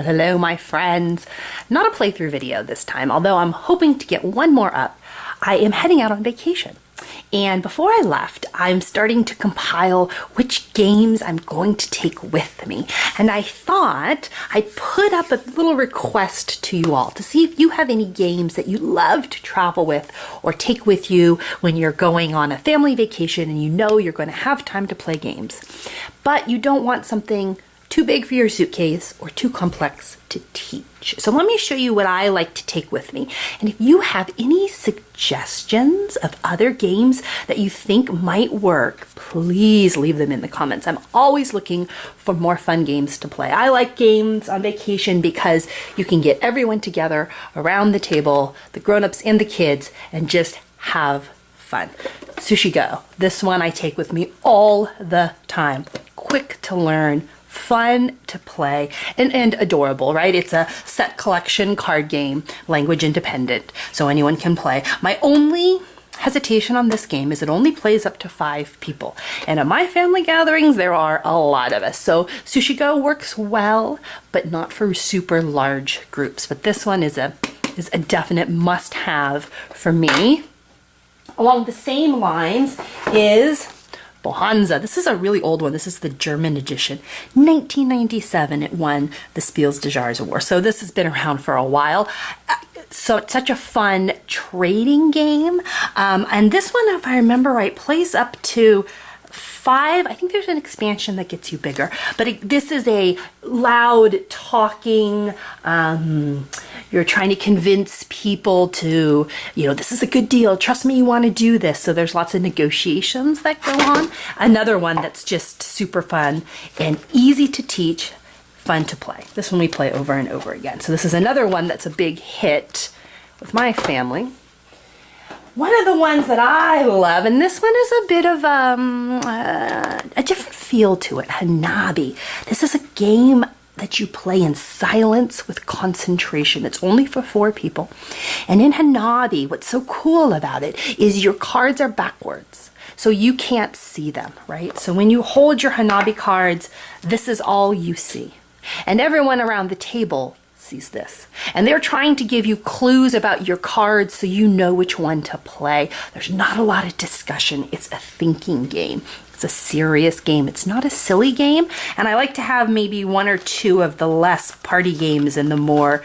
Well, hello, my friends. Not a playthrough video this time, although I'm hoping to get one more up. I am heading out on vacation. And before I left, I'm starting to compile which games I'm going to take with me. And I thought I'd put up a little request to you all to see if you have any games that you love to travel with or take with you when you're going on a family vacation and you know you're going to have time to play games. But you don't want something too big for your suitcase or too complex to teach. So let me show you what I like to take with me. And if you have any suggestions of other games that you think might work, please leave them in the comments. I'm always looking for more fun games to play. I like games on vacation because you can get everyone together around the table, the grown-ups and the kids, and just have fun. Sushi Go. This one I take with me all the time. Quick to learn, fun to play, and adorable, right? It's a set collection card game, language independent, so anyone can play. My only hesitation on this game is it only plays up to 5 people. And at my family gatherings, there are a lot of us. So Sushi Go works well, but not for super large groups. But this one is a definite must-have for me. Along the same lines is Bohonza. This is a really old one. This is the German edition. 1997 it won the Spiels des Jahres Award. So this has been around for a while. So it's such a fun trading game. And this one, if I remember right, plays up to 5. I think there's an expansion that gets you bigger. But this is a loud talking, you're trying to convince people to, this is a good deal. Trust me, you want to do this. So there's lots of negotiations that go on. Another one that's just super fun and easy to teach, fun to play. This one we play over and over again. So this is another one that's a big hit with my family. One of the ones that I love, and this one is a bit of a different feel to it, Hanavi. This is a game that you play in silence with concentration. It's only for 4 people. And in Hanavi, what's so cool about it is your cards are backwards. So you can't see them, right? So when you hold your Hanavi cards, this is all you see. And everyone around the table sees this. And they're trying to give you clues about your cards so you know which one to play. There's not a lot of discussion. It's a thinking game. It's a serious game. It's not a silly game. And I like to have maybe 1 or 2 of the less party games and the more,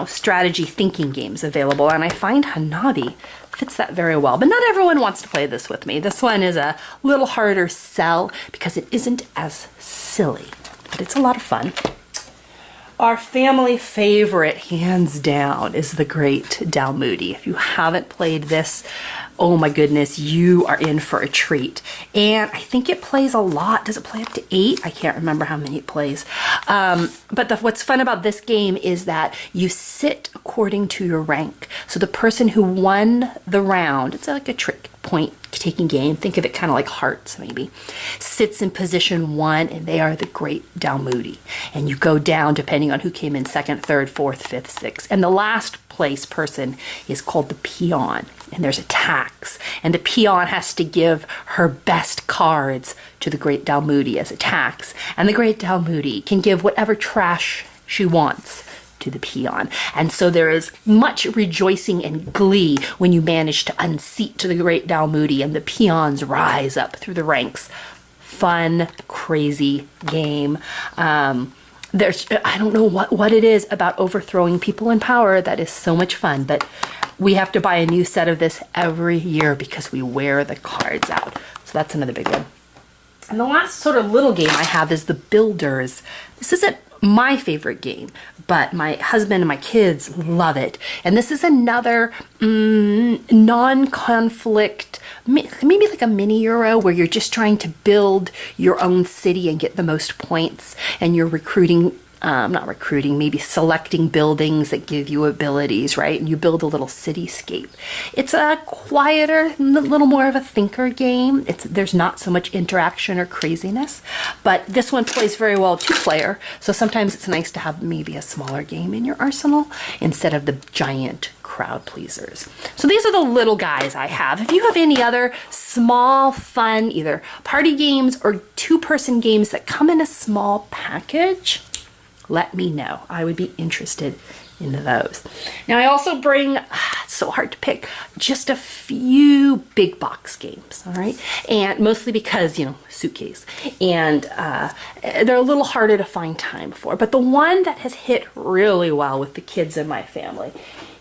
strategy thinking games available. And I find Hanavi fits that very well. But not everyone wants to play this with me. This one is a little harder sell because it isn't as silly, but it's a lot of fun. Our family favorite, hands down, is the Great Moody. If you haven't played this, oh my goodness, you are in for a treat. And I think it plays a lot. Does it play up to 8? I can't remember how many it plays. But what's fun about this game is that you sit according to your rank. So the person who won the round, it's like a trick point taking game, think of it kind of like hearts maybe, sits in position 1 and they are the Great Moody. And you go down depending on who came in 2nd, 3rd, 4th, 5th, 6th. And the last place person is called the peon. And there's a tax. And the peon has to give her best cards to the Great Moody as a tax. And the Great Moody can give whatever trash she wants to the peon. And so there is much rejoicing and glee when you manage to unseat to the Great Moody and the peons rise up through the ranks. Fun, crazy game. I don't know what it is about overthrowing people in power that is so much fun, but we have to buy a new set of this every year because we wear the cards out. So that's another big one. And the last sort of little game I have is the Builders. This isn't my favorite game, but my husband and my kids love it. And this is another non-conflict, maybe like a mini Euro where you're just trying to build your own city and get the most points, and you're maybe selecting buildings that give you abilities, right? And you build a little cityscape. It's a quieter, little more of a thinker game. There's not so much interaction or craziness, but this one plays very well 2-player. So sometimes it's nice to have maybe a smaller game in your arsenal instead of the giant crowd pleasers. So these are the little guys I have. If you have any other small, fun, either party games or 2-person games that come in a small package, let me know. I would be interested in those. Now I also bring, it's so hard to pick, just a few big box games, all right? And mostly because, you know, suitcase. And they're a little harder to find time for. But the one that has hit really well with the kids in my family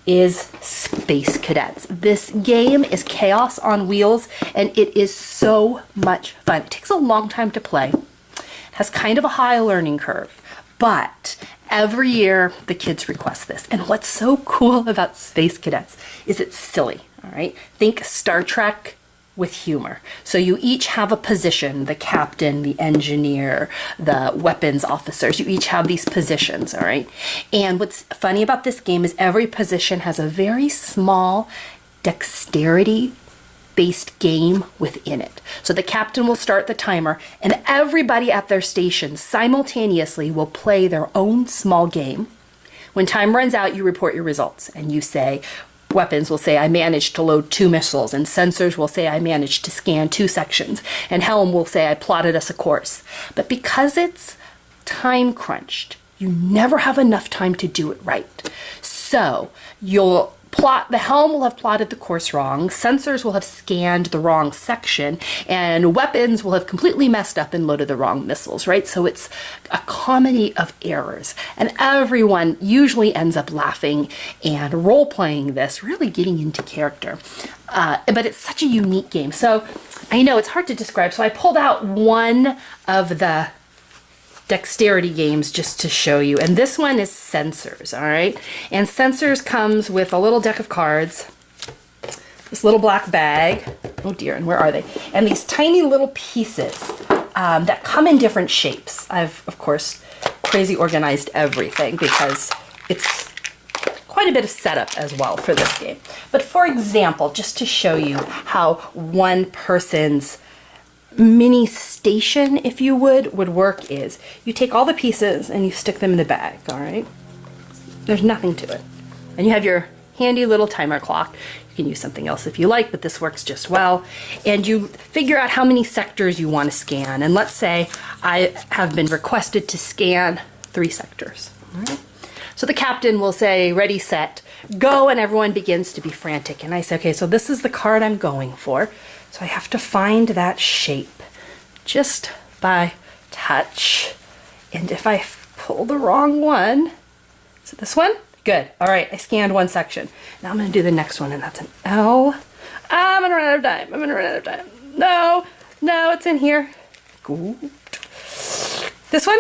is Space Cadets. This game is chaos on wheels, and it is so much fun. It takes a long time to play. It has kind of a high learning curve, but every year the kids request this. And what's so cool about Space Cadets is it's silly, all right? Think Star Trek with humor. So you each have a position, the captain, the engineer, the weapons officers. You each have these positions, all right? And what's funny about this game is every position has a very small dexterity based game within it. So the captain will start the timer, and everybody at their station simultaneously will play their own small game. When time runs out, you report your results, and you say, weapons will say, I managed to load 2 missiles, and sensors will say, I managed to scan 2 sections, and helm will say, I plotted us a course. But because it's time crunched, you never have enough time to do it right. So you'll the helm will have plotted the course wrong, sensors will have scanned the wrong section, and weapons will have completely messed up and loaded the wrong missiles, right? So it's a comedy of errors, and everyone usually ends up laughing and role-playing this, really getting into character. But it's such a unique game. So I know it's hard to describe, so I pulled out one of the dexterity games just to show you. And this one is Sensors, all right? And Sensors comes with a little deck of cards, this little black bag. Oh dear, and where are they? And these tiny little pieces that come in different shapes. I've, of course, crazy organized everything because it's quite a bit of setup as well for this game. But for example, just to show you how one person's mini station, if you would work is you take all the pieces and you stick them in the bag, all right? There's nothing to it. And you have your handy little timer clock. You can use something else if you like, but this works just well. And you figure out how many sectors you want to scan. And let's say I have been requested to scan 3 sectors, all right? So the captain will say, ready, set, go, and everyone begins to be frantic. And I say, okay, so this is the card I'm going for. So I have to find that shape just by touch. And if I pull the wrong one, is it this one? Good. All right, I scanned 1 section. Now I'm going to do the next one, and that's an L. I'm going to run out of time. I'm going to run out of time. No, it's in here. Good. This one?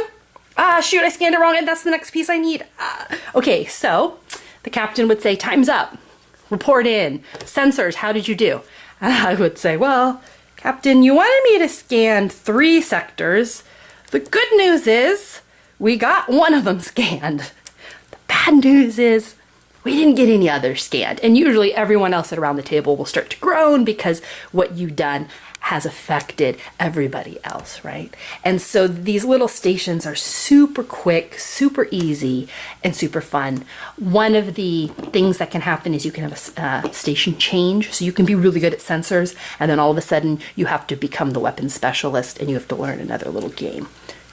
Ah, shoot, I scanned it wrong, and that's the next piece I need. Okay, so the captain would say, time's up. Report in. Sensors, how did you do? And I would say, well, Captain, you wanted me to scan 3 sectors. The good news is we got one of them scanned. The bad news is we didn't get any others scanned. And usually everyone else around the table will start to groan because what you've done has affected everybody else, right? And so these little stations are super quick, super easy, and super fun. One of the things that can happen is you can have a station change. So you can be really good at sensors, and then all of a sudden you have to become the weapons specialist and you have to learn another little game.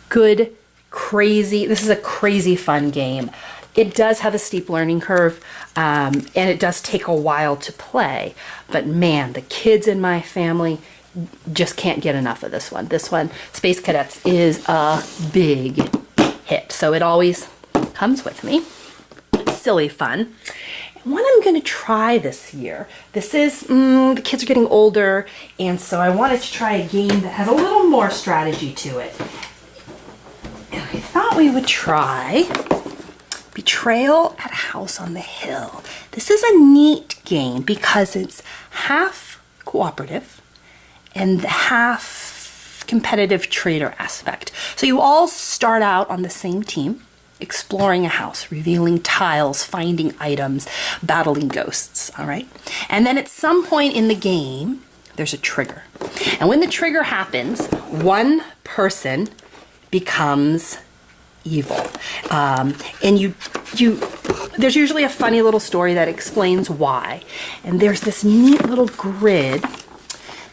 Good, crazy, this is a crazy fun game. It does have a steep learning curve, and it does take a while to play. But man, the kids in my family just can't get enough of this one. This one, Space Cadets, is a big hit. So it always comes with me. It's silly fun. And what I'm going to try this year, this is, the kids are getting older, and so I wanted to try a game that has a little more strategy to it. And I thought we would try Betrayal at House on the Hill. This is a neat game because it's half cooperative and half competitive trader aspect. So you all start out on the same team, exploring a house, revealing tiles, finding items, battling ghosts, all right? And then at some point in the game, there's a trigger. And when the trigger happens, one person becomes evil. And there's usually a funny little story that explains why. And there's this neat little grid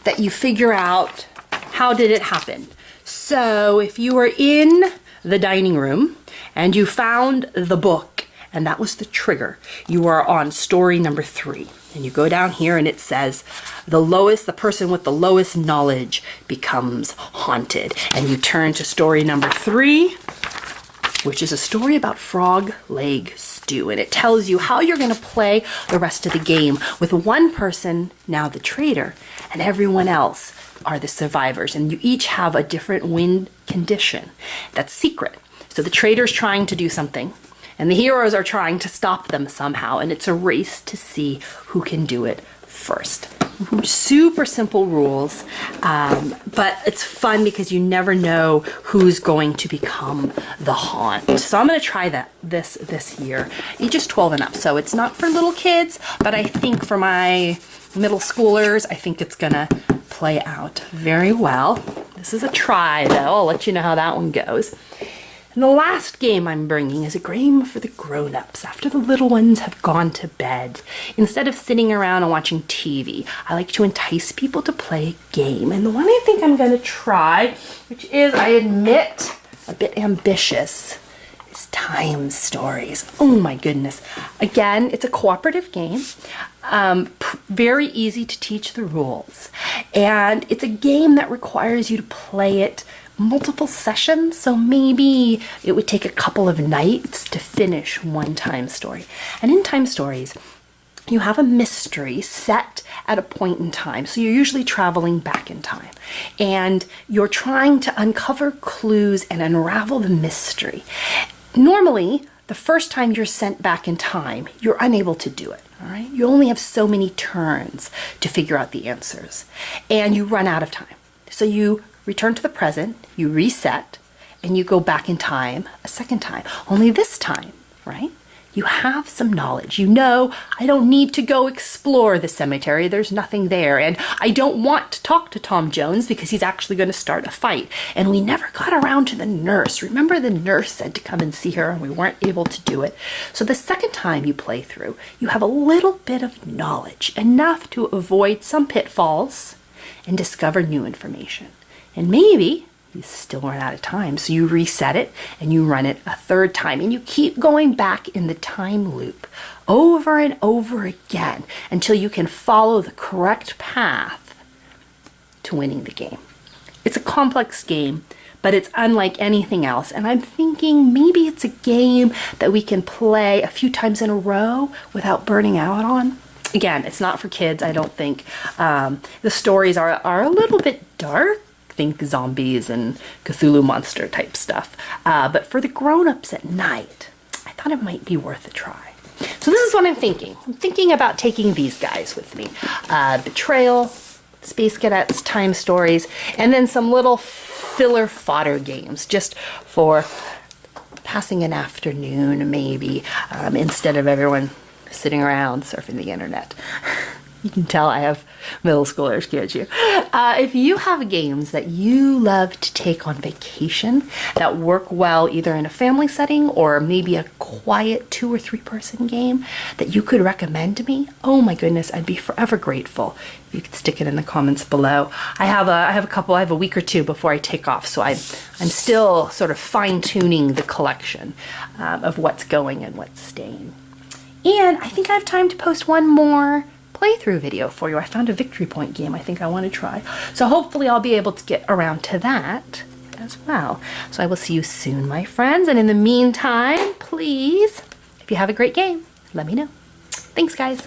that you figure out how did it happen. So if you were in the dining room and you found the book, and that was the trigger. You are on story number 3. And you go down here and it says, the person with the lowest knowledge becomes haunted. And you turn to story number 3, which is a story about frog leg stew. And it tells you how you're going to play the rest of the game with one person, now the traitor, and everyone else are the survivors. And you each have a different win condition that's secret. So the traitor's trying to do something, and the heroes are trying to stop them somehow. And it's a race to see who can do it first. Super simple rules, but it's fun because you never know who's going to become the haunt. So I'm going to try this year. Ages 12 and up, so it's not for little kids, but I think for my middle schoolers, I think it's going to play out very well. This is a try, though. I'll let you know how that one goes. And the last game I'm bringing is a game for the grown-ups after the little ones have gone to bed. Instead of sitting around and watching TV, I like to entice people to play a game. And the one I think I'm going to try, which is, I admit, a bit ambitious, is time stories. Oh my goodness. Again, it's a cooperative game. Very easy to teach the rules. And it's a game that requires you to play it multiple sessions, so maybe it would take a couple of nights to finish one time story. And in time stories, you have a mystery set at a point in time. So you're usually traveling back in time and you're trying to uncover clues and unravel the mystery. Normally, the first time you're sent back in time, you're unable to do it. All right? You only have so many turns to figure out the answers, and you run out of time. So you return to the present, you reset, and you go back in time a second time. Only this time, right? You have some knowledge. You know, I don't need to go explore the cemetery. There's nothing there. And I don't want to talk to Tom Jones because he's actually going to start a fight. And we never got around to the nurse. Remember, the nurse said to come and see her and we weren't able to do it. So the second time you play through, you have a little bit of knowledge, enough to avoid some pitfalls and discover new information. And maybe you still run out of time, so you reset it and you run it a third time, and you keep going back in the time loop over and over again until you can follow the correct path to winning the game. It's a complex game, but it's unlike anything else, and I'm thinking maybe it's a game that we can play a few times in a row without burning out on. Again, it's not for kids, I don't think. The stories are a little bit dark. Think zombies and Cthulhu monster type stuff. But for the grown-ups at night, I thought it might be worth a try. So this is what I'm thinking. I'm thinking about taking these guys with me. Betrayal, Space Cadets, Time Stories, and then some little filler fodder games just for passing an afternoon maybe, instead of everyone sitting around surfing the internet. You can tell I have middle schoolers, can't you? If you have games that you love to take on vacation that work well either in a family setting or maybe a quiet 2 or 3 person game that you could recommend to me, oh my goodness, I'd be forever grateful if you could stick it in the comments below. I have a week or 2 before I take off, so I'm still sort of fine-tuning the collection of what's going and what's staying. And I think I have time to post one more playthrough video for you. I found a Victory Point game I think I want to try. So hopefully I'll be able to get around to that as well. So I will see you soon, my friends. And in the meantime, please, if you have a great game, let me know. Thanks, guys.